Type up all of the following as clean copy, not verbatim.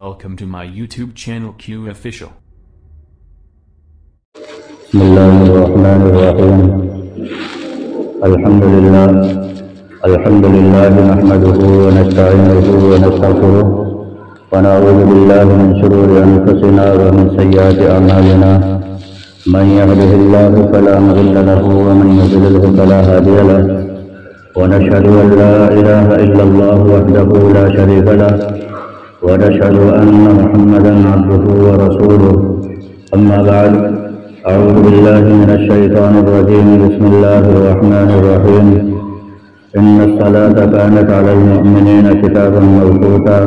Welcome to my YouTube channel Q Official. بسم الله الرحمن الرحيم. الحمد لله نحمده ونستعينه ونستغفره ونعوذ بالله من شرور أنفسنا ومن سيئات أعمالنا. من يهده الله فلا مضل له ومن يضلله فلا هادي له. ونشهد أن لا إله إلا الله وحده لا شريك له ونشهد أن محمدا عبده ورسوله. أما بعد، أعوذ بالله من الشيطان الرجيم. بسم الله الرحمن الرحيم. إن الصلاة كانت على المؤمنين كتابا موقوتا.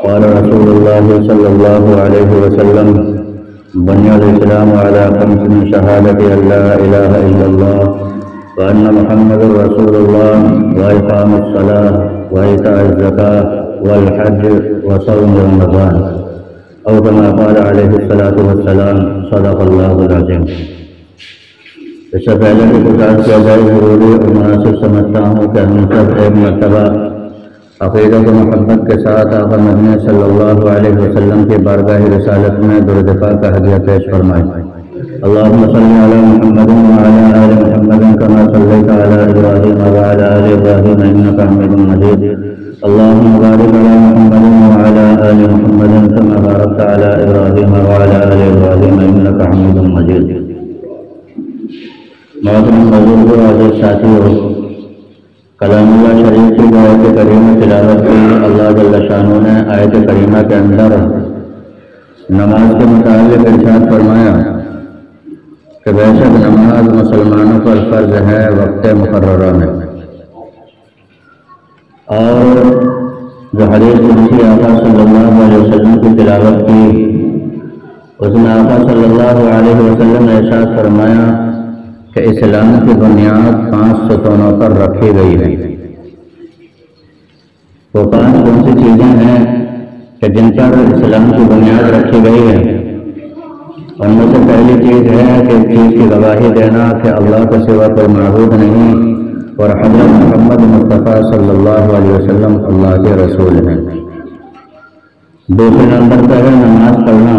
قال رسول الله صلى الله عليه وسلم: بني الإسلام على 5: شهادة أن لا إله إلا الله وأن محمد رسول الله وإقام الصلاة وإيتاء الزكاة والحج وصوم رمضان، أو كما قال عليه الصلاة والسلام: صدق الله العظيم. اس سے پہلے کی گزارش کیا جائے، ضروری اور مناسب سمجھتا ہوں کہ ہم سب ایک مرتبہ عقیدت و محبت کے ساتھ آقا مدنی صلی اللہ علیہ وسلم کی بارگاہ رسالت میں درود پاک کا ہدیہ پیش فرمائیں. اللهم صل على محمد وعلى آل محمد كما صليت على إبراهيم وعلى آل إبراهيم إنك حميد مجيد. اللهم بارك على محمد وعلى آل محمد كما باركت على إبراهيم وعلى آل إبراهيم إنك حميد مجيد. محترم بزرگوں اور ساتھیوں، کلام اللہ شریف کی آیت کریمہ تلاوت کی. اللہ جل شانہ نے آیت کریمہ کے اندر نماز کے متعلق ارشاد فرمایا کہ بے شک نماز مسلمانوں پر فرض ہے وقت مقررہ میں. اور جو حدیث قدسی آقا صلی اللہ علیہ وسلم کی تلاوت کی، اس میں آقا صلی اللہ علیہ وسلم نے ارشاد فرمایا کہ اسلام کی بنیاد 5 ستونوں پر رکھی گئی ہے. وہ 5 کون سی چیزیں ہیں کہ جن پر اسلام کی بنیاد رکھی گئی ہے؟ ان میں سے پہلی چیز ہے کہ اس چیز کی گواہی دینا کہ اللہ کے سوا کوئی معبود نہیں اور حضرت محمد مصطفیٰ صلی اللہ علیہ وسلم اللہ کے رسول ہیں. دوسرے نمبر پر ہے نماز پڑھنا،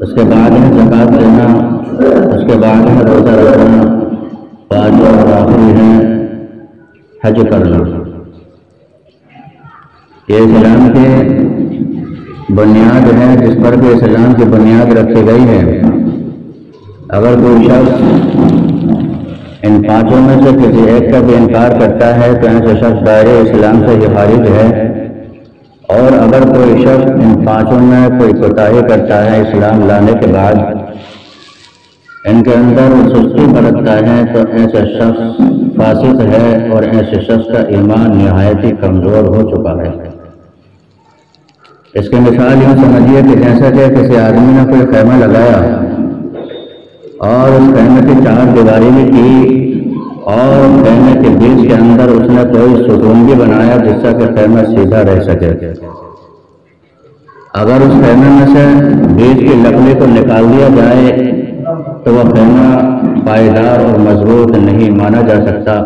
اس کے بعد ہے زکوٰۃ دینا، اس کے بعد ہے روزہ رکھنا، پانچواں اور آخری ہے حج کرنا. یہ اسلام کے بنیاد ہے جس پر کہ اسلام کی بنیاد رکھی گئی ہے. اگر کوئی شخص ان 5 میں سے کسی ایک کا بھی انکار کرتا ہے تو ایسا شخص دائرے اسلام سے ہی خارج ہے. اور اگر کوئی شخص ان 5 میں کوئی کوتاہی کرتا ہے اسلام لانے کے بعد، ان کے اندر سستی برتتا ہے، تو ایسا شخص فاسق ہے اور ایسے شخص کا ایمان نہایت ہی کمزور ہو چکا ہے. اس کی مثال یوں سمجھیے کہ جیسا کہ کسی آدمی نے کوئی خیمہ لگایا اور اس خیمے کی 4 دیواری بھی کی اور خیمے کے بیچ کے اندر اس نے کوئی ستون بھی بنایا جس سے کہ خیمہ سیدھا رہ سکے. اگر اس خیمے میں سے بیچ کی لکڑی کو نکال دیا جائے تو وہ خیمہ پائیدار اور مضبوط نہیں مانا جا سکتا.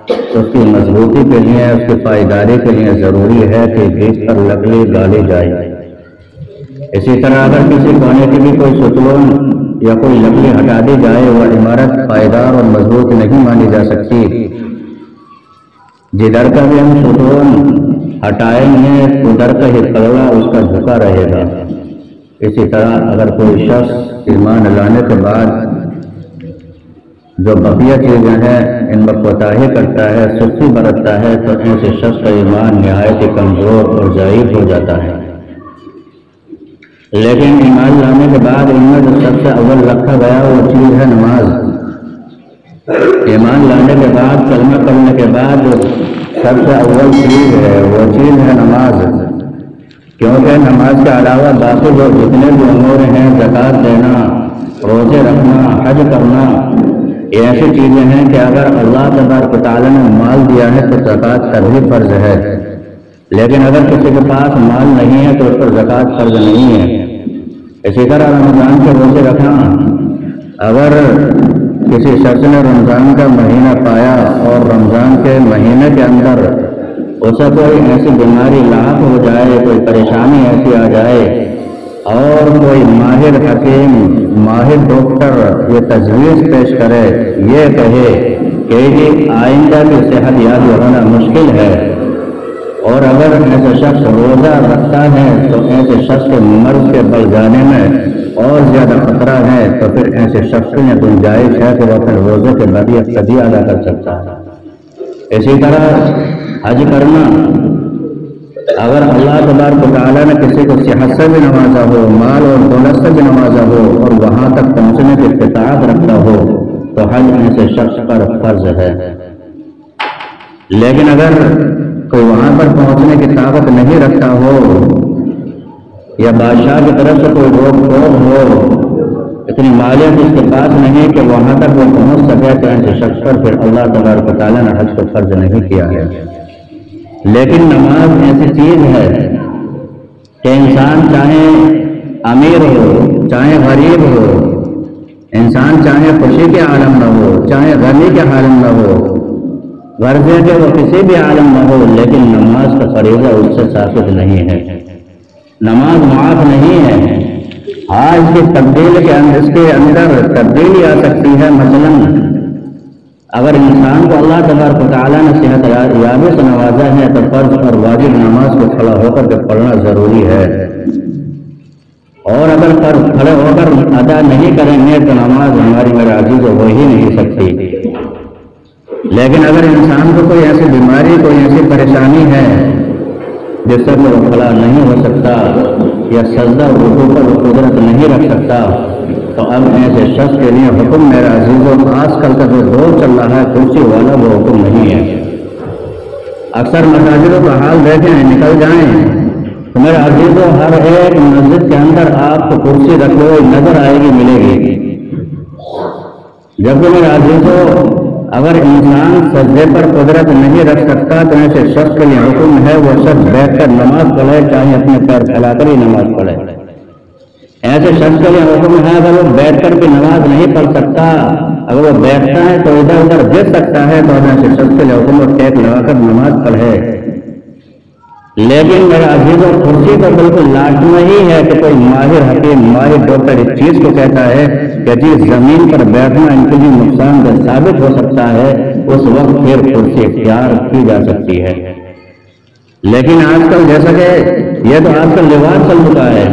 اس کی مضبوطی کے لیے، اس کی پائیداری کے لیے ضروری ہے کہ بیچ پر لکڑی ڈالی جائے. اسی طرح اگر کسی کونے کی بھی کوئی ستون یا کوئی لکڑی ہٹا دی جائے، وہ عمارت پائیدار اور مضبوط نہیں مانی جا سکتی. جدھر کا بھی ہم ستون ہٹائیں گے ادھر کا ہی پلڑا اس کا جھکا رہے گا. اسی طرح اگر کوئی شخص ایمان لانے کے بعد جو بقیہ چیزیں ہیں ان میں کوتاہی کرتا ہے، سستی برتتا ہے، تو ایسے شخص کا ایمان نہایت ہی کمزور اور ضعیف ہو جاتا ہے. لیکن ایمان لانے کے بعد ان میں جو سب سے اول رکھا گیا وہ چیز ہے نماز. ایمان لانے کے بعد، کلمہ پڑھنے کے بعد جو سب سے اول چیز ہے وہ چیز ہے نماز. کیونکہ نماز کے علاوہ باقی جو جتنے بھی امور ہیں، زکوٰۃ دینا، روزے رکھنا، حج کرنا، یہ ایسی چیزیں ہیں کہ اگر اللہ تبارک و تعالیٰ نے مال دیا ہے تو زکوٰۃ کا بھی فرض ہے. لیکن اگر کسی کے پاس مال نہیں ہے تو اس پر زکوٰۃ فرض نہیں ہے. اسی طرح رمضان کے روزے رکھنا، اگر کسی شخص نے رمضان کا مہینہ پایا اور رمضان کے مہینے کے اندر اسے کوئی ایسی بیماری لاحق ہو جائے، کوئی پریشانی ایسی آ جائے اور کوئی ماہر حکیم، ماہر ڈاکٹر یہ تجویز پیش کرے، یہ کہے کہ یہ آئندہ کی صحت یاب ہونا مشکل ہے، اور اگر ایسے شخص روزہ رکھتا ہے تو ایسے شخص کے مرض کے بڑھ جانے میں اور زیادہ خطرہ ہے، تو پھر ایسے شخص میں گنجائش ہے کہ وہ اپنے روزے کے ذریعے صدی ادا کر سکتا ہے۔ اسی طرح حج کرنا، اگر اللہ تبارک و تعالیٰ نے کسی کو صحت سے بھی نوازا ہو، مال اور دولت سے بھی نوازا ہو اور وہاں تک پہنچنے کی استطاعت رکھتا ہو تو حج ایسے شخص پر فرض ہے۔ لیکن اگر کوئی وہاں پر پہنچنے کی طاقت نہیں رکھتا ہو یا بادشاہ کی طرف سے کوئی روک ٹوک ہو، اتنی مالیت اس کے پاس نہیں کہ وہاں تک وہ پہنچ سکے، تو ایسے شخص پر پھر اللہ تبارک و تعالیٰ نے حج کو فرض نہیں کیا ہے۔ لیکن نماز ایسی چیز ہے کہ انسان چاہے امیر ہو چاہے غریب ہو، انسان چاہے خوشی کے عالم میں ہو چاہے غمی کے عالم میں ہو، غرضے کے وہ کسی بھی عالم میں ہو، لیکن نماز کا فریضہ اس سے ثابت نہیں ہے، نماز معاف نہیں ہے۔ ہاں اس کی تبدیل اس کے اندر تبدیلی آ سکتی ہے۔ مثلاً اگر انسان کو اللہ تبارک و تعالیٰ نے صحت یابی سے نوازا ہے تو فرض اور واجب نماز کو کھڑا ہو کر کے پڑھنا ضروری ہے، اور اگر فرض کھڑے ہو کر ادا نہیں کریں گے تو نماز ہماری میرے عزیز ہو ہی نہیں سکتی۔ لیکن اگر انسان کو کوئی ایسی بیماری، کوئی ایسی پریشانی ہے جس سے وہ کھڑا نہیں ہو سکتا یا سجدہ رکوع پر قدرت نہیں رکھ سکتا، تو اب ایسے شخص کے لیے حکم میرا عزیزوں، آج کل کا جو دور چل رہا ہے کرسی والا، وہ حکم نہیں ہے۔ اکثر مساجدوں کا حال دیکھیں، نکل جائیں تو میرے عزیزوں ہر ایک مسجد کے اندر آپ کو کرسی رکھی ہوئی نظر آئے گی، ملے گی، جبکہ میرے عزیزوں اگر انسان سجدے پر قدرت نہیں رکھ سکتا تو ایسے شخص کے لیے حکم ہے وہ شخص بیٹھ کر نماز پڑھے، چاہے اپنے پیر پھیلا کر ہی نماز پڑھے۔ ایسے شخص کے لیے حکم ہے اگر وہ بیٹھ کر بھی نماز نہیں پڑھ سکتا، اگر وہ بیٹھتا ہے تو ادھر ادھر گر سکتا ہے، تو ایسے شخص کے لیے حکم ہے ٹیک لگا کر نماز پڑھے۔ لیکن میرا عزیزوں کرسی تو بالکل لازمی ہی ہے کہ کوئی ماہر حکیم، ماہر ڈاکٹر اس چیز کو کہتا ہے کہ جی زمین پر بیٹھنا ان کے لیے نقصان دہ ثابت ہو سکتا ہے، اس وقت پھر کرسی اختیار کی جا سکتی ہے۔ لیکن آج کل جیسا کہ یہ تو آج کل رواج چل چکا ہے،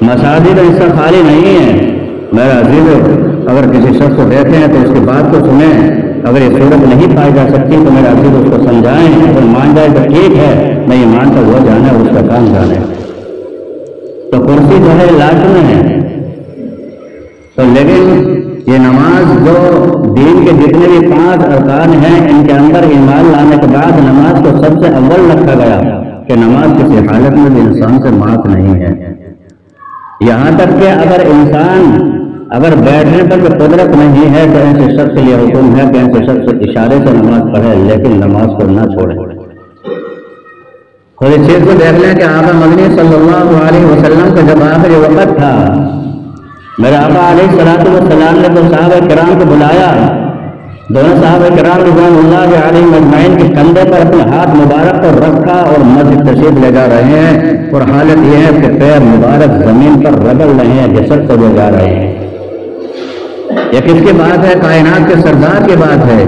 مساجد اس سے خالی نہیں ہے۔ میرا عزیز اگر کسی شخص کو دیکھیں تو اس کی بات کو سنیں، اگر یہ صورت نہیں پائی جا سکتی تو میرا عزیز اس کو سمجھائیں، اگر مان جائے تو ٹھیک ہے، نہیں مانتا وہ جانے اور اس کا کام جانے۔ تو کرسی جو ہے لازمی ہے۔ تو لیکن یہ نماز جو دین کے جتنے بھی 5 ارکان ہیں، ان کے اندر ایمان لانے کے بعد نماز کو سب سے اول رکھا گیا کہ نماز کسی حالت میں بھی انسان سے معاف نہیں ہے۔ یہاں تک کہ اگر انسان اگر بیٹھنے پر بھی قدرت نہیں ہے تو ایسے شخص کے لیے حکم ہے کہ ایسے شخص اشارے سے نماز پڑھے، لیکن نماز کو نہ چھوڑے۔ خود اس چیز کو دیکھ لیں کہ آقا مدنی صلی اللہ علیہ وسلم کا جب آخری وقت تھا، میرے آقا علیہ السلام نے تو صحابہ کرام کو بلایا، دونوں صحابہ کرام رضوان اللہ علیہ مجمعین کے کندھے پر اپنے ہاتھ مبارک کو رکھا اور مسجد تشریف لے جا رہے ہیں، اور حالت یہ ہے کہ پیر مبارک زمین پر رگڑ رہے ہیں، جسد کو لے جا رہے ہیں۔ یہ کس کی بات ہے؟ کائنات کے سردار کی بات ہے،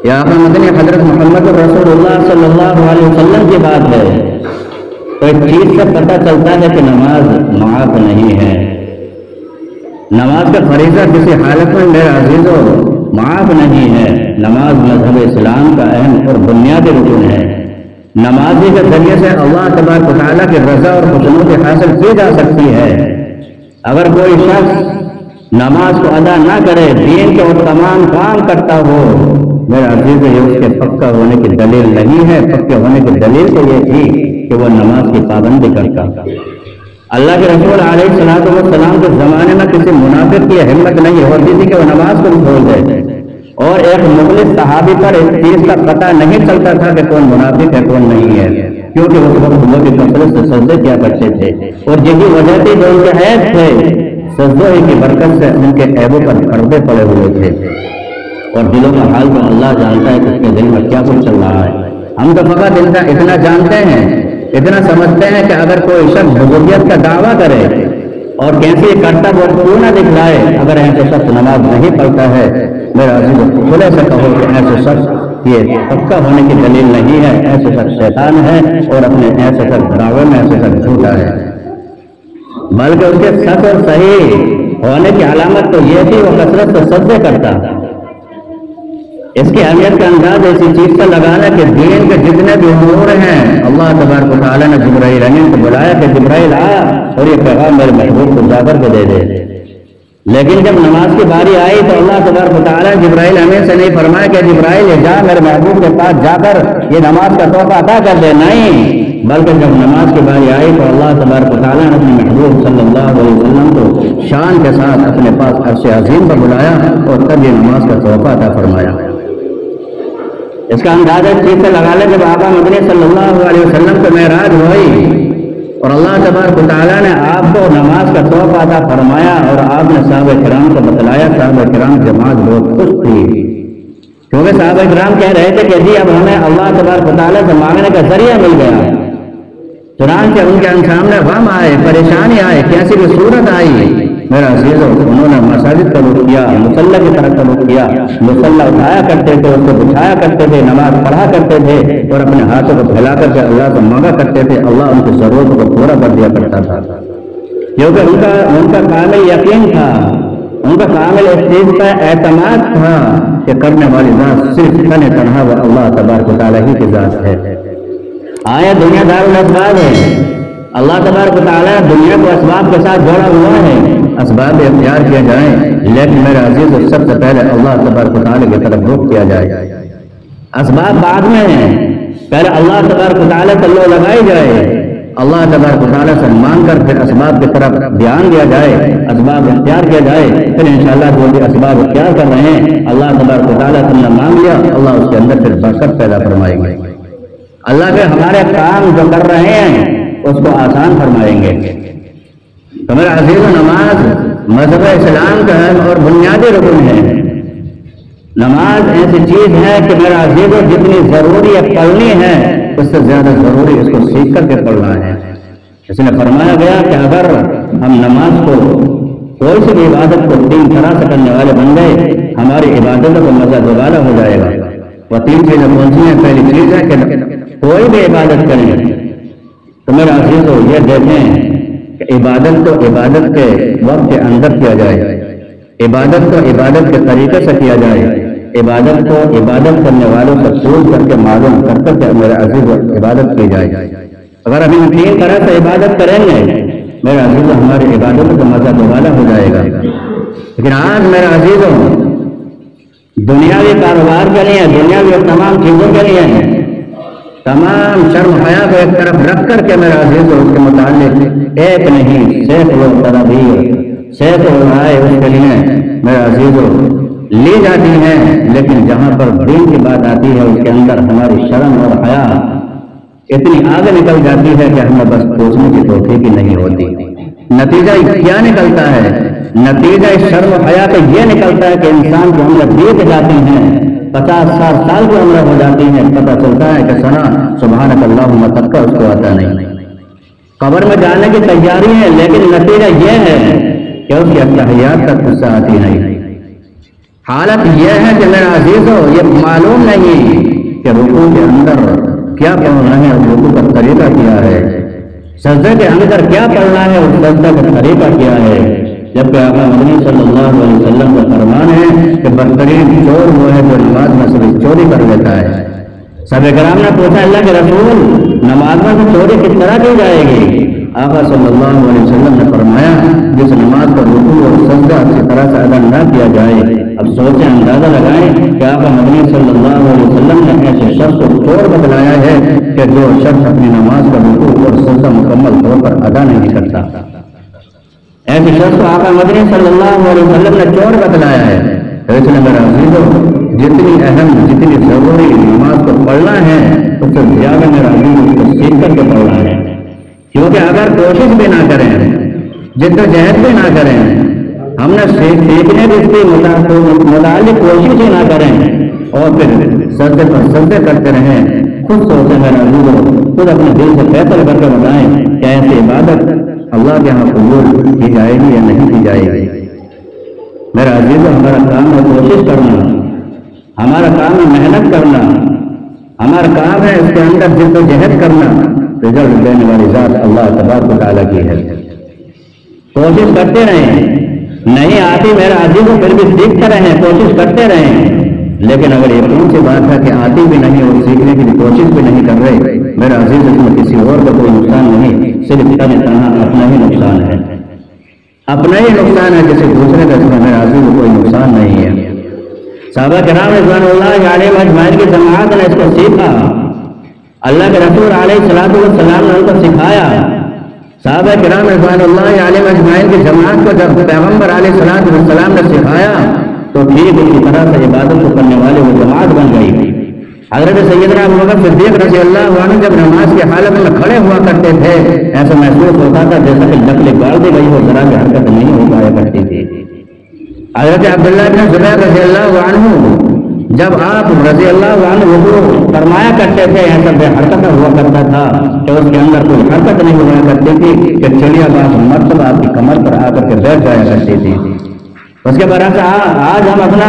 یا آقا مدنی حضرت محمد رسول اللہ صلی اللہ علیہ وسلم کی بات ہے۔ تو ایک چیز سے پتہ چلتا ہے کہ نماز معاف نہیں ہے۔ نماز کا فریضہ کسی حالت میں میرے عزیزوں معاف نہیں ہے۔ نماز مذہب اسلام کا اہم اور بنیادی رکن ہے۔ نمازی کے ذریعے سے اللہ تبارک و تعالیٰ کی رضا اور خوشنودی حاصل کی جا سکتی ہے۔ اگر کوئی شخص نماز کو ادا نہ کرے، دین کے وہ تمام کام کرتا ہو، میرے عزیز یہ اس کے پکا ہونے کی دلیل نہیں ہے۔ پکے ہونے کی دلیل تو یہ تھی کہ وہ نماز کی پابندی کرتا۔ اللہ کے رسول علیہ السلام کے زمانے میں کسی منافق کی ہمت نہیں ہوتی تھی کہ وہ نماز کو چھوڑ دے، اور ایک مخلص صحابی پر اس چیز کا پتہ نہیں چلتا تھا کہ کون منافق ہے کون نہیں ہے، کیونکہ اس وقت وہ بھی کثرت سے سجدے کیا کرتے تھے، اور یہی وجہ تھی جو ان کے عیب تھے، سجدوں کی برکت سے ان کے عیبوں پر پردے پڑے ہوئے تھے۔ اور دلوں کا حال تو اللہ جانتا ہے کہ اس کے دل میں کیا کچھ چل رہا ہے۔ ہم تو فقط اتنا جانتے ہیں، اتنا سمجھتے ہیں کہ اگر کوئی شخص بزرگیت کا دعویٰ کرے اور کیسی کرتب اور کیوں نہ دکھلائے، اگر ایسے شخص نماز نہیں پڑھتا ہے، میرا عزیز کھلے سے کہو کہ ایسے شخص یہ پکا ہونے کی دلیل نہیں ہے، ایسے شخص شیطان ہے اور اپنے ایسے شخص دعوے میں ایسے شخص جھوٹا ہے، بلکہ اس کے سچ اور صحیح ہونے کی علامت تو یہ تھی وہ کثرت سے سجدے کرتا۔ اس کی اہمیت کا انداز ایسی چیز سے لگانا کہ دین کے جتنے بھی امور ہیں اللہ تبارک و تعالیٰ نے جبرائیل امین کو بلایا کہ جبرائیل آ اور یہ پیغام میرے محبوب کو جا کر کے دے دے، لیکن جب نماز کی باری آئی تو اللہ تبارک و تعالیٰ نے جبرائیل امین سے نہیں فرمایا کہ جبرائیل جا میرے محبوب کے پاس جا کر یہ نماز کا تحفہ عطا کر دے، نہیں، بلکہ جب نماز کی باری آئی تو اللہ تبارک و تعالیٰ نے اپنے محبوب صلی اللہ علیہ وسلم کو شان کے ساتھ اپنے پاس عرش عظیم پر بلایا اور تب یہ نماز کا تحفہ عطا فرمایا۔ اس کا اندازہ چیز سے لگا لے جب آقا مدنی صلی اللہ علیہ وسلم کو معراج ہوئی اور اللہ تبارک و تعالیٰ نے آپ کو نماز کا تحفہ عطا فرمایا اور آپ نے صحابہ کرام کو بتلایا، صحابہ کرام جماعت بہت خوش تھی، کیونکہ صحابہ کرام کہہ رہے تھے کہ جی اب ہمیں اللہ تبارک و تعالیٰ سے مانگنے کا ذریعہ مل گیا۔ چنانچہ ان کے سامنے غم آئے، پریشانی آئے، کیسی بھی صورت آئی، میرا عزیزو انہوں نے مساجد کا رخ کیا، مصلی کی طرف کا رخ کیا، مصلی اٹھایا کرتے تھے، اس کو بچھایا کرتے تھے، نماز پڑھا کرتے تھے اور اپنے ہاتھوں کو پھیلا کر کے اللہ سے مانگا کرتے تھے، اللہ ان کی ضرورتوں کو پورا کر دیا کرتا تھا، کیونکہ ان کا کامل یقین تھا، ان کا کامل اس چیز کا اعتماد تھا کہ کرنے والی ذات صرف تنہا و اللہ تبارک و تعالیٰ ہی کی ذات ہے۔ آیا دنیا دار الاسباب ہے، اللہ تبارک و تعالیٰ دنیا کو اسباب کے ساتھ جوڑا ہوا ہے، اسباب اختیار کیے جائیں، لیکن میرے عزیز سب سے پہلے اللہ تبارک و تعالیٰ کی طرف رخ کیا جائے، اسباب بعد میں ہیں، پہلے اللہ تبارک و تعالیٰ سے لو لگائی جائے، اللہ تبارک و تعالیٰ سے مانگ کر پھر اسباب کی طرف دھیان دیا جائے، اسباب اختیار کیا جائے، پھر انشاءاللہ جو بھی اسباب اختیار کر رہے ہیں اللہ تبارک و تعالیٰ سے مانگ لیا، اللہ اس کے اندر پھر برکت پیدا فرمائیں گے، اللہ کے ہمارے کام جو کر رہے ہیں اس کو آسان فرمائیں گے۔ تو میرا عزیز نماز مذہب اسلام کا ہے اور بنیادی رکن ہے، نماز ایسی چیز ہے کہ میرا عزیز جتنی ضروری پڑھنی ہے اس سے زیادہ ضروری اس کو سیکھ کر کے پڑھنا ہے۔ اس نے فرمایا گیا کہ اگر ہم نماز کو کوئی سی بھی عبادت کو تین طرح سے کرنے والے بن گئے ہماری عبادتوں کو مزہ دوبارہ ہو جائے گا۔ وہ تین چیزیں کون سی ہیں؟ پہلی چیز ہے کہ کوئی بھی عبادت کریں تو میرا عزیز یہ دیکھیں کہ عبادت کو عبادت کے وقت کے اندر کیا جائے، عبادت کو عبادت کے طریقے سے کیا جائے، عبادت کو عبادت کرنے والوں سے پوچھ کر کے معلوم کر کے میرے عزیز عبادت کی جائے۔ اگر ہم ان تین طرح سے عبادت کریں گے میرے عزیز ہماری عبادت کا مزہ دوبارہ ہو جائے گا۔ لیکن آج میرے عزیز دنیاوی کاروبار کے لیے، دنیاوی اور تمام چیزوں کے لیے تمام شرم حیا کو ایک طرف رکھ کر کے میرا عزیز اس کے متعلق ایک نہیں سینکڑوں تدابیر سینکڑوں رائے اس کے لیے میرا عزیز لی جاتی ہیں، لیکن جہاں پر دین کی بات آتی ہے اس کے اندر ہماری شرم اور حیا اتنی آگے نکل جاتی ہے کہ ہمیں بس پوچھنے کی توفیق ہی نہیں ہوتی۔ نتیجہ کیا نکلتا ہے؟ نتیجہ اس شرم و حیا کا یہ نکلتا ہے کہ انسان کی عمر بیت جاتی ہیں، 50-60 سال کی عمر ہو جاتی ہے، پتہ چلتا ہے کہ سنا سبحانک اللہم تک کا اس کو آتا نہیں، قبر میں جانے کی تیاری ہے، لیکن نتیجہ یہ ہے کہ اس کی اتحیات تک غصہ آتی نہیں۔ حالت یہ ہے کہ میرا عزیز یہ معلوم نہیں کہ رکوع کے اندر کیا پڑھنا ہے اور رکوع کا طریقہ کیا ہے، سجدے کے اندر کیا پڑھنا ہے اور سجدے کا طریقہ کیا ہے، جبکہ آقا مدنی صلی اللہ علیہ وسلم کا فرمان ہے کہ بدترین چور وہ ہے جو نماز میں صرف چوری کر لیتا ہے۔ صحابہ کرام نے پوچھا اللہ کے رسول نماز میں چوری کس طرح کی جائے گی؟ آقا صلی اللہ علیہ وسلم نے فرمایا جس نماز کا رکوع اور سجدہ اچھی طرح سے ادا نہ کیا جائے۔ اب سوچیں، اندازہ لگائیں کہ آقا مدنی صلی اللہ علیہ وسلم نے ایسے شخص کو چور بتلایا ہے کہ جو شخص اپنی نماز کا رکوع اور سجدہ مکمل طور پر ادا نہیں کرتا، ایسے شخص کو آقا مدنی صلی اللہ علیہ وسلم نے چور بتلایا ہے۔ اس لیے میرا عزیزو جتنی اہم جتنی ضروری نماز کو پڑھنا ہے اس سے زیادہ میرا عزیز اس کو سیکھ کر کے پڑھنا ہے، کیونکہ اگر کوشش بھی نہ کریں، جدوجہد بھی نہ کریں، ہم نے سیکھنے کی اس کے متعلق کوشش ہی نہ کریں اور پھر سجدے پر سجدے کرتے رہیں خود سوچیں میرے عزیزوں، خود اپنے دل سے فیصلہ کر کے بتائیں کہ ایسی عبادت اللہ کے یہاں قبول کی جائے گی یا نہیں کی جائے گی۔ میرے عزیزوں، ہمارا کام ہے کوشش کرنا، ہمارا کام ہے محنت کرنا، ہمارا کام ہے اس کے اندر جد و جہد کرنا۔ رزلٹ دینے والی ذات اللہ تبارک و تعالیٰ کی ہے۔ کوشش کرتے رہیں، نہیں آتی میرے عزیزوں پھر بھی سیکھتے رہیں، کوشش کرتے رہیں۔ لیکن اگر یہ کون سی بات ہے کہ آتی بھی نہیں اور سیکھنے کی کوشش بھی نہیں کر رہے، میرا عزیز اس میں کسی اور کا کوئی نقصان نہیں، صرف تنہا اپنا ہی نقصان ہے، اپنا ہی نقصان ہے، کسی دوسرے کا اس میں میرا عزیز کوئی نقصان نہیں ہے۔ صحابہ کرام رضوان اللہ علیہم اجمعین کی جماعت نے اس کو سیکھا، اللہ کے رسول علیہ الصلوۃ والسلام نے ان کو سکھایا۔ صحابہ کرام رضوان اللہ علیہم اجمعین کی جماعت کو جب پیغمبر علیہ الصلوۃ والسلام نے سکھایا تو ٹھیک اسی طرح سے عبادت کو کرنے والے وہ جماعت بن گئی۔ حضرت سیدنا ابوبکر صدیق رضی اللہ عنہ جب نماز کی حالت میں کھڑے ہوا کرتے تھے، ایسا محسوس ہوتا تھا جیسا کہ لکڑی گاڑ دی گئی ہو، ذرا بھی حرکت نہیں ہو پایا کرتی تھی۔ حضرت عبداللہ بن زبیر رضی اللہ عنہ جب آپ رضی اللہ عنہ وضو فرمایا کرتے تھے، ایسا بے حرکت ہوا کرتا تھا کہ اس کے اندر کوئی حرکت نہیں ہوا کرتی تھی کہ چڑیا بعض مرتبہ آپ کی کمر پر آ کر کے بیٹھ جایا کرتی تھی۔ اس کے برعکس آج ہم اپنا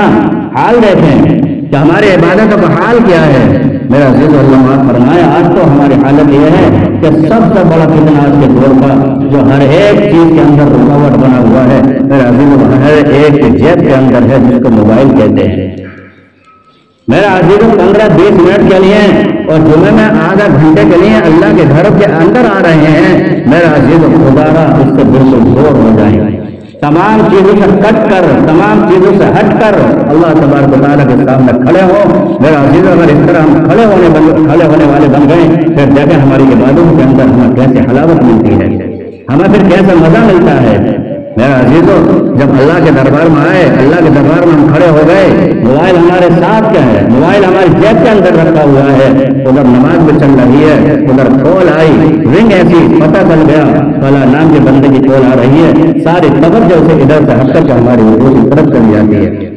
حال دیکھیں کہ ہماری عبادتوں کا حال کیا ہے۔ میرا عزیز اللہ فرمایا، آج تو ہماری حالت یہ ہے کہ سب سے بڑا فتنہ آج کے دور کا جو ہر ایک چیز کے اندر رکاوٹ بنا ہوا ہے، میرا عزیز ہر ایک جیب کے اندر ہے، جس کو موبائل کہتے ہیں۔ میرا عزیز 15-20 منٹ کے لیے اور جمعے میں آدھا گھنٹے کے لیے اللہ کے گھر کے اندر آ رہے ہیں، میرا عزیز خدا را اس سے بالکل دور ہو جائیں، تمام چیزوں سے کٹ کر، تمام چیزوں سے ہٹ کر اللہ تبارک و تعالیٰ کے سامنے کھڑے ہوں۔ میرا عزیز اگر اس طرح ہم کھڑے ہونے والے بن گئے، پھر دیکھیں ہماری عبادت کے اندر ہمیں کیسے حلاوت ملتی ہے، ہمیں پھر کیسا مزہ ملتا ہے۔ میرا عزیزوں، جب اللہ کے دربار میں آئے، اللہ کے دربار میں ہم کھڑے ہو گئے، موبائل ہمارے ساتھ کیا ہے، موبائل ہماری جیب کے اندر رکھا ہوا ہے، ادھر نماز بھی چل رہی ہے، ادھر کال آئی، رنگ ایسی پتہ چل گیا فلاں نام کے بندے کی کال آ رہی ہے، ساری توجہ سے ادھر سے ہٹ کر کے ہماری دوسری طرف چلی جاتی ہے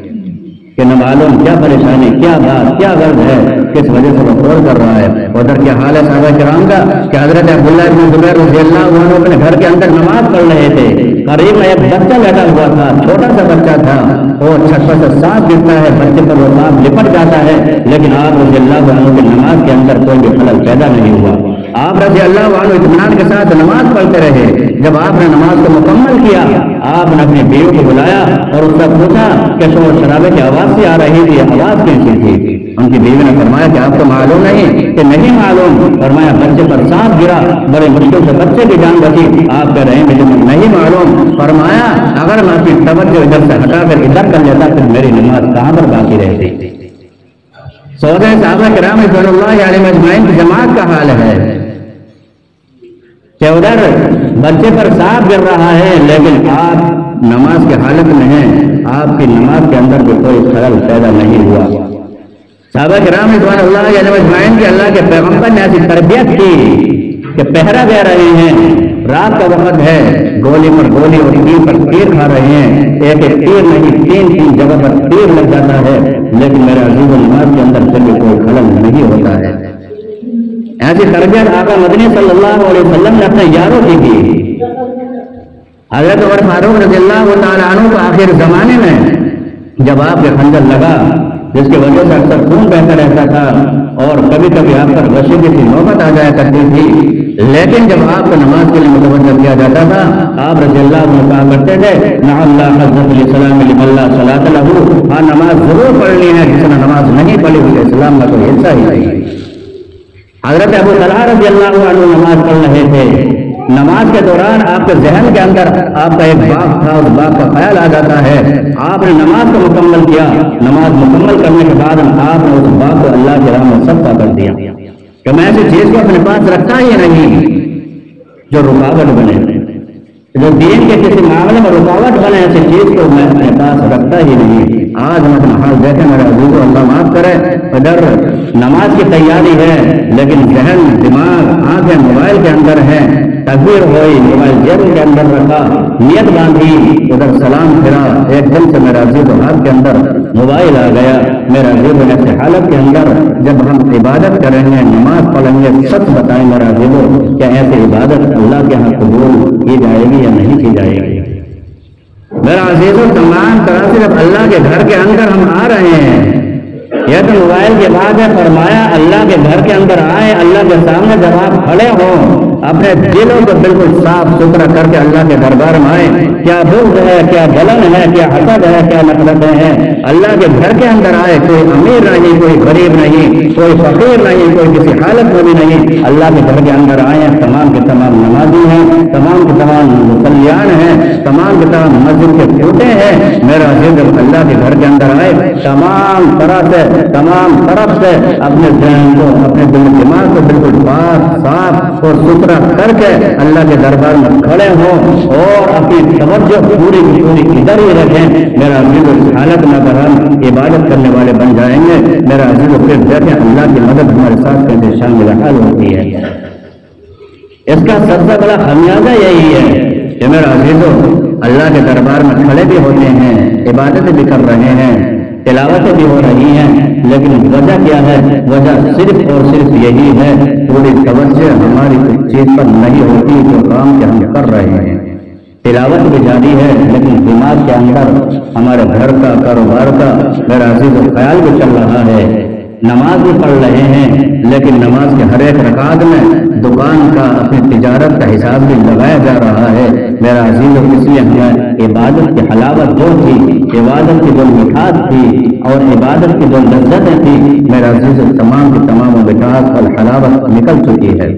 کہ نہ معلوم کیا پریشانی، کیا بات، کیا غرض ہے، کس وجہ سے وہ کال کر رہا ہے۔ ادھر کیا حال ہے صحابہ کرام کا کہ حضرت عبداللہ بن زبیر رضی اللہ عنہ اپنے گھر کے اندر نماز پڑھ رہے تھے، قریب میں ایک بچہ بیٹھا ہوا تھا، چھوٹا سا بچہ تھا، اور چھت پر سے سانپ گرتا ہے، بچے پر وہ سانپ لپٹ جاتا ہے، لیکن آپ رضی اللہ عنہ کی نماز کے اندر کوئی بھی خلل پیدا نہیں ہوا۔ آپ رضی اللہ عنہ اطمینان کے ساتھ نماز پڑھتے رہے۔ جب آپ نے نماز کو مکمل کیا، آپ نے اپنی بیوی کو بلایا اور اس سے پوچھا کہ شور شرابے کی آواز سے آ رہی تھی، آواز کیسی تھی؟ ان کی بیوی نے فرمایا کہ آپ کو معلوم نہیں؟ کہ نہیں معلوم۔ فرمایا بچے پر سانپ گرا، بڑے مشکل سے بچے کی جان بچی، آپ کہہ رہے ہیں مجھے نہیں معلوم۔ فرمایا اگر میں اپنی توجہ ادھر سے ہٹا کر ادھر کر لیتا پھر میری نماز کہاں پر باقی رہتی؟ سوچیں صحابہ کرام رضوان اللہ علیہم اجمعین کی جماعت کا حال ہے کہ ادھر بچے پر سانپ گر رہا ہے، لیکن آپ نماز کی حالت میں ہیں، آپ کی نماز کے اندر بھی کوئی خلل پیدا نہیں ہوا۔ صحابہ کرام رضوان اللہ علیہم اجمعین کی اللہ کے پیغمبر نے ایسی تربیت کی کہ پہرا دے رہے ہیں، رات کا وقت ہے، گولی پر گولی اور تیر پر تیر کھا رہے ہیں، ایک ایک تیر نہیں، تین جگہ پر تیر لگ جاتا ہے، لیکن میرے عزیز نماز کے اندر پھر بھی کوئی خلل نہیں ہوتا ہے۔ ایسی تربیت آقا مدنی صلی اللہ علیہ وسلم نے اپنے یاروں کی کی۔ حضرت عمر فاروق رضی اللہ تعالیٰ عنہ کو آخر زمانے میں جب آپ کے خنجر لگا، جس کی وجہ سے اکثر خون بہتا رہتا تھا اور کبھی کبھی آپ پر رشیدی کی نوبت آ جایا کرتی تھی، لیکن جب آپ کو نماز کے لیے متوجہ کیا جاتا تھا، آپ رضی اللہ عنہ کہا کرتے تھے نعم لا حضرت الاسلام لمن لا صلاۃ لہ، ہاں نماز ضرور پڑھنی ہے، جس نے نماز نہیں پڑھی اسے اسلام کا کوئی حصہ ہی نہیں۔ حضرت ابو طلحہ رضی اللہ عنہ نماز پڑھ رہے تھے، نماز کے دوران آپ کے ذہن کے اندر آپ کا ایک باغ تھا، اس باغ کا خیال آ جاتا ہے، آپ نے نماز کو مکمل کیا، نماز مکمل کرنے کے بعد آپ نے اس باغ کو اللہ کے راہ میں صدقہ کر دیا کہ میں ایسی چیز کو اپنے پاس رکھتا ہی نہیں جو رکاوٹ بنے۔ جو دین کے کسی معاملے میں رکاوٹ بنے ایسی چیز کو میں اپنے پاس رکھتا ہی نہیں۔ آج مثلا حال دیکھیں میرے عزیزو، اللہ معاف کرے، ادھر نماز کی تیاری ہے لیکن ذہن، دماغ، آنکھیں موبائل کے اندر ہیں، تکبیر ہوئی، موبائل جیب کے اندر رکھا، نیت باندھی، ادھر سلام پھرا، ایک دم سے میرا عزیز ہاتھ کے اندر موبائل آ گیا۔ میرا عزیز ایسے حالت کے اندر جب ہم عبادت کریں گے، نماز پڑھیں گے، سچ بتائیں میرا عزیزو، کیا ایسی عبادت اللہ کے ہاں قبول کی جائے گی یا نہیں کی جائے گی؟ میرا عزیزو، تمام طرح سے جب اللہ کے گھر کے اندر ہم آ رہے ہیں، یہ تو موبائل کے بعد ہے، فرمایا اللہ کے گھر کے اندر آئے، اللہ کے سامنے جب آپ کھڑے ہوں، اپنے دلوں کو بالکل صاف ستھرا کر کے اللہ کے دربار میں آئے۔ کیا بغض ہے، کیا جلن ہے، کیا حسد ہے، کیا نفرتیں ہیں، اللہ کے گھر کے اندر آئے، کوئی امیر نہیں، کوئی غریب نہیں، کوئی فقیر نہیں، کوئی کسی حالت میں بھی نہیں، اللہ کے گھر کے اندر آئے ہیں، تمام کے تمام نمازی ہیں، تمام کے تمام مصلیان ہیں، تمام کے تمام مسجد کے چھوٹے ہیں۔ میرا عزیز اللہ کے گھر کے اندر آئے، تمام طرح سے، تمام طرف سے اپنے ذہن کو، اپنے دل دماغ کو بالکل پاک، صاف اور ستھرا کر کے اللہ کے دربار میں کھڑے ہوں اور اپنی توجہ پوری کی پوری ادھر ہی رکھیں۔ میرا عزیز اس حالت میں اگر ہم عبادت کرنے والے بن جائیں گے، میرا عزیز پھر دیکھیں اللہ کی مدد ہمارے ساتھ کیسے شامل حال ہوتی ہے۔ اس کا سب سے بڑا خمیازہ یہی ہے کہ میرا عزیزو، اللہ کے دربار میں کھڑے بھی ہوتے ہیں، عبادتیں بھی کر رہے ہیں، تلاوتیں بھی ہو رہی ہیں، لیکن وجہ کیا ہے؟ وجہ صرف اور صرف یہی ہے، پوری توجہ ہماری اس چیز پر نہیں ہوتی جو کام کے ہم کر رہے ہیں۔ تلاوت بھی جاری ہے لیکن دماغ کے اندر ہمارے گھر کا، کاروبار کا، میرا عزیز خیال بھی چل رہا ہے۔ نماز بھی پڑھ رہے ہیں لیکن نماز کے ہر ایک رکعت میں دکان کا، اپنی تجارت کا حساب بھی لگایا جا رہا ہے۔ میرا عزیز اس لیے ہمیں عبادت کی حلاوت جو تھی، عبادت کی جو مٹھاس تھی اور عبادت کی جو لذتیں تھی، میرا عزیز تمام کی تمام مٹھاس اور حلاوت نکل چکی ہے۔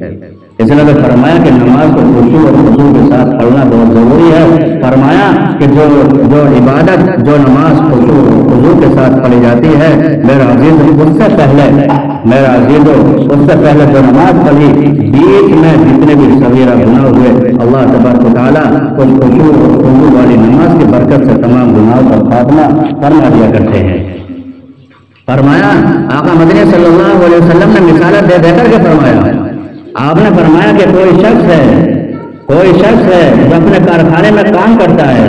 اس لیے فرمایا کہ نماز کو خشوع اور خضوع کے ساتھ پڑھنا بہت ضروری ہے۔ فرمایا کہ جو عبادت، جو نماز خشوع اور خضوع کے ساتھ پڑھی جاتی ہے، میرا عزیز اس سے پہلے، میرا عزیز اس سے پہلے جو نماز پڑھی، بیچ میں جتنے بھی صغیرہ گناہ ہوئے، اللہ تبارک و تعالیٰ اس خشوع اور خضوع والی نماز کی برکت سے تمام گناہوں کا خاتمہ فرما دیا کرتے ہیں۔ فرمایا آقا مدنی صلی اللہ علیہ وسلم نے مثالیں دے دے کر کے فرمایا، آپ نے فرمایا کہ کوئی شخص ہے جو اپنے کارخانے میں کام کرتا ہے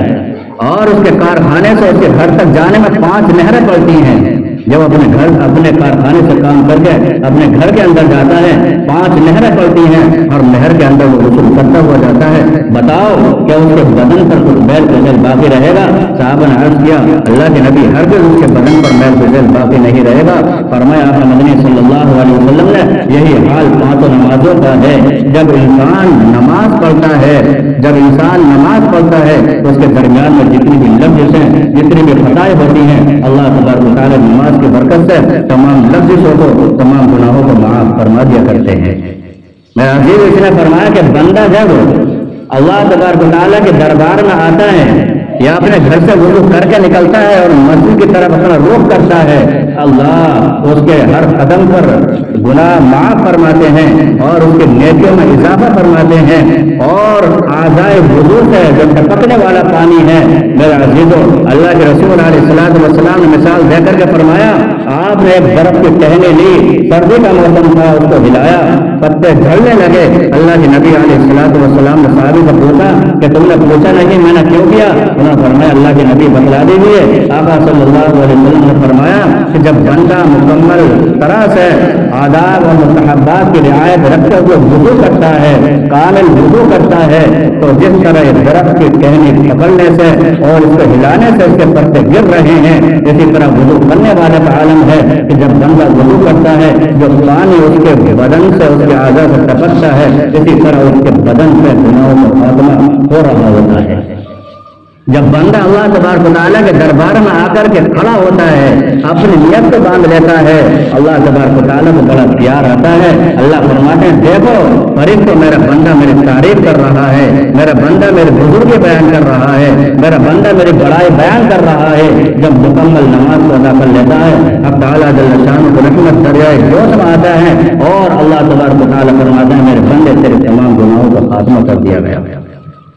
اور اس کے کارخانے سے اس کے گھر تک جانے میں 5 نہریں پڑتی ہیں۔ جب اپنے کارخانے سے کام کر کے اپنے گھر کے اندر جاتا ہے، 5 نہریں پڑتی ہیں اور نہر کے اندر وہ غسل کرتا ہوا جاتا ہے۔ بتاؤ کیا اس کے بدن پر کچھ میل فضل باقی رہے گا؟ صحابہ نے عرض کیا، اللہ کے نبی ہرگز اس کے بدن پر میل فضل باقی نہیں رہے گا۔ فرمایا آقا مدنی صلی اللہ علیہ وسلم نے، یہی حال 5 نمازوں کا ہے۔ جب انسان نماز پڑھتا ہے، تو اس کے درمیان میں جتنی بھی لفظ ہیں، جتنی بھی خطائیں ہوتی ہیں، اللہ تبارک و تعالیٰ نماز کی برکت سے تمام لفظوں کو، تمام گناہوں کو معاف فرما دیا کرتے ہیں۔ میرا عزیز اس نے فرمایا کہ بندہ جب اللہ تبارک و تعالیٰ کے دربار میں آتا ہے یا اپنے گھر سے وضو کر کے نکلتا ہے اور مسجد کی طرف اپنا رخ کرتا ہے، اللہ اس کے ہر قدم پر گناہ معاف فرماتے ہیں اور اس کے نیکیوں میں اضافہ فرماتے ہیں، اور اعضائے وضو سے جو ٹپکنے والا پانی ہے، میرا عزیزو اللہ کے رسول علیہ الصلوۃ والسلام نے مثال دے کر کے فرمایا، آپ نے ایک درخت کی ٹہنی لی، سردی کا موسم تھا، اس کو ہلایا، پتے جھڑنے لگے۔ اللہ کے نبی علیہ الصلوۃ والسلام نے صحابی سے پوچھا کہ تم نے پوچھا نہیں میں نے کیوں کیا؟ انہوں نے فرمایا اللہ کے نبی بتلا دیجیے۔ آقا صلی اللہ علیہ وسلم نے فرمایا کہ جب بندہ مکمل طرح سے آداب اور مستحبات کی رعایت رکھتے ہوئے وضو کرتا ہے، کامل وضو کرتا ہے، تو جس طرح اس درخت کی ٹہنی پکڑنے سے اور اس کو ہلانے سے اس کے پتے گر رہے ہیں، اسی طرح وضو کرنے والے کا عالم ہے کہ جب بندہ وضو کرتا ہے، جو پانی اس کے بدن سے، اس کے اعضاء سے ٹپکتا ہے، اسی طرح اس کے بدن سے گناہوں کا خاتمہ ہو رہا ہوتا ہے۔ جب بندہ اللہ تبارک و تعالیٰ کے دربار میں آ کر کے کھڑا ہوتا ہے، اپنی نیت کو باندھ لیتا ہے، اللہ تبارک و تعالیٰ کو بڑا پیار آتا ہے۔ اللہ فرماتے ہیں دیکھو فرشتوں تو میرا بندہ میری تعریف کر رہا ہے، میرا بندہ میری بزرگی بیان کر رہا ہے، میرا بندہ میری بڑائی بیان کر رہا ہے۔ جب مکمل نماز کو ادا کر لیتا ہے، اب تعالیٰ جل شانہ کو رحمت دریائے جوش میں آتا ہے اور اللہ تبارک و تعالیٰ فرماتا ہے میرے بندے تیرے تمام گناہوں کا خاتمہ کر دیا گیا۔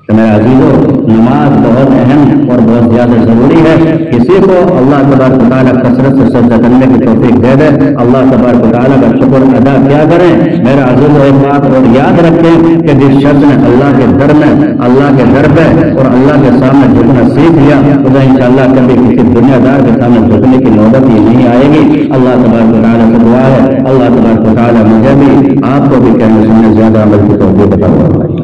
تو میرے عزیزوں، نماز بہت اہم اور بہت زیادہ ضروری ہے. کسی کو اللہ تبارک و تعالیٰ کثرت سے سجدہ کرنے کی توفیق دے دے، اللہ تبارک و تعالیٰ کا شکر ادا کیا کریں. میرے عزیزوں، ایک بات اور یاد رکھیں کہ جس شخص نے اللہ کے در میں، اللہ کے در پہ اور اللہ کے سامنے جھکنا سیکھ لیا، تو انشاءاللہ کبھی کسی دنیا دار کے سامنے جھکنے کی نوبت ہی نہیں آئے گی. اللہ تبارک و تعالیٰ سے دعا ہے اللہ تبارک و تعالیٰ مجھے بھی آپ کو بھی کہنے سننے زیادہ عمل کی توفیق عطا فرمائے.